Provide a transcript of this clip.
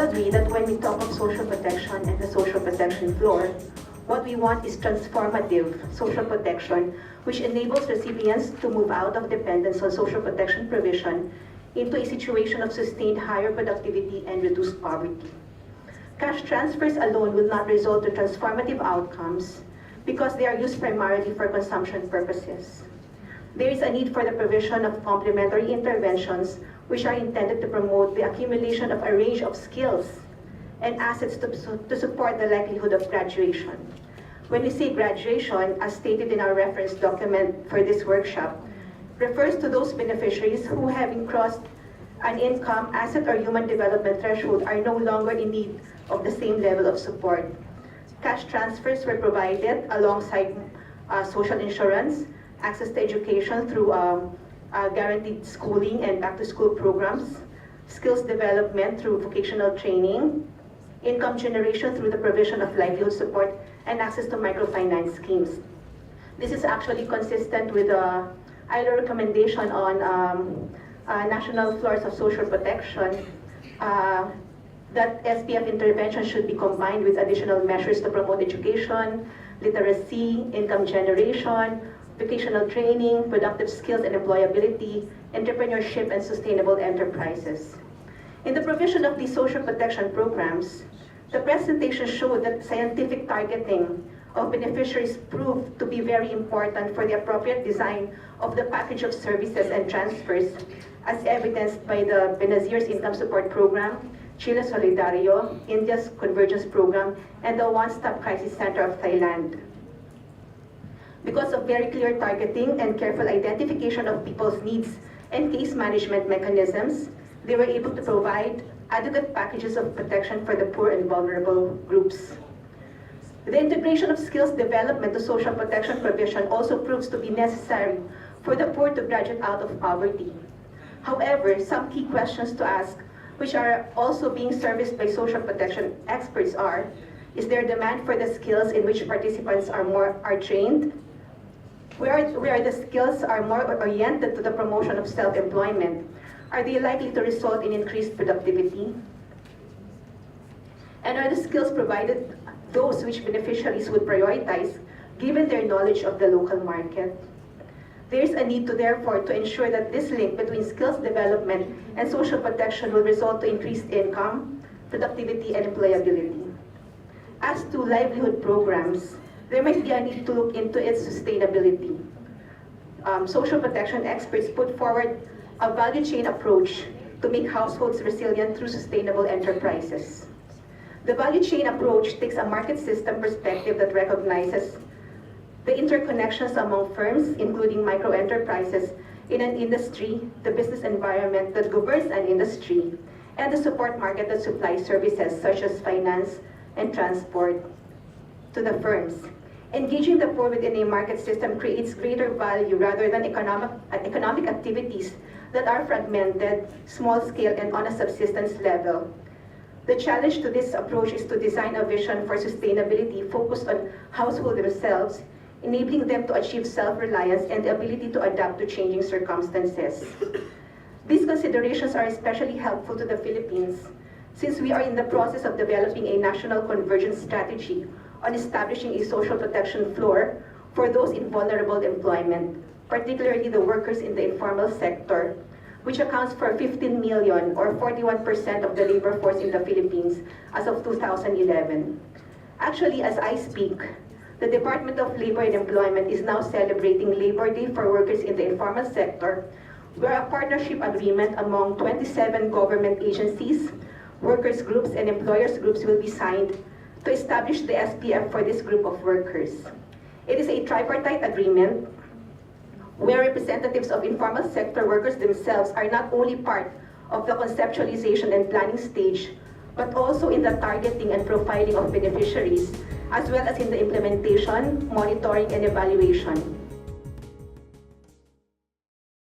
agree that when we talk of social protection and the social protection floor, what we want is transformative social protection, which enables recipients to move out of dependence on social protection provision into a situation of sustained higher productivity and reduced poverty. Cash transfers alone will not result in transformative outcomes because they are used primarily for consumption purposes. There is a need for the provision of complementary interventions which are intended to promote the accumulation of a range of skills and assets to support the likelihood of graduation. When we say graduation, as stated in our reference document for this workshop, refers to those beneficiaries who, having crossed an income, asset, or human development threshold, are no longer in need of the same level of support. Cash transfers were provided alongside social insurance, access to education through guaranteed schooling and back-to-school programs, skills development through vocational training, income generation through the provision of livelihood support, and access to microfinance schemes. This is actually consistent with the ILO recommendation on national floors of social protection that SPF intervention should be combined with additional measures to promote education, literacy, income generation, vocational training, productive skills and employability, entrepreneurship, and sustainable enterprises. In the provision of these social protection programs, the presentation showed that scientific targeting of beneficiaries proved to be very important for the appropriate design of the package of services and transfers, as evidenced by the Benazir's Income Support Program, Chile Solidario, India's Convergence Program, and the One-Stop Crisis Center of Thailand. Because of very clear targeting and careful identification of people's needs and case management mechanisms, they were able to provide adequate packages of protection for the poor and vulnerable groups. The integration of skills development to social protection provision also proves to be necessary for the poor to graduate out of poverty. However, some key questions to ask, which are also being serviced by social protection experts, are: is there demand for the skills in which participants are trained? Where the skills are more oriented to the promotion of self-employment, are they likely to result in increased productivity? And are the skills provided those which beneficiaries would prioritize given their knowledge of the local market? There is a need to therefore to ensure that this link between skills development and social protection will result to increased income, productivity, and employability. As to livelihood programs, there might be a need to look into its sustainability. Social protection experts put forward a value chain approach to make households resilient through sustainable enterprises. The value chain approach takes a market system perspective that recognizes the interconnections among firms, including micro-enterprises in an industry, the business environment that governs an industry, and the support market that supplies services such as finance and transport to the firms. Engaging the poor within a market system creates greater value rather than economic activities that are fragmented, small-scale, and on a subsistence level. The challenge to this approach is to design a vision for sustainability focused on households themselves, enabling them to achieve self-reliance and the ability to adapt to changing circumstances. These considerations are especially helpful to the Philippines, since we are in the process of developing a national convergence strategy on establishing a social protection floor for those in vulnerable employment, particularly the workers in the informal sector, which accounts for 15 million or 41% of the labor force in the Philippines as of 2011. Actually, as I speak, the Department of Labor and Employment is now celebrating Labor Day for workers in the informal sector, where a partnership agreement among 27 government agencies, workers groups, and employers groups will be signed to establish the SPF for this group of workers. It is a tripartite agreement where representatives of informal sector workers themselves are not only part of the conceptualization and planning stage, but also in the targeting and profiling of beneficiaries, as well as in the implementation, monitoring, and evaluation.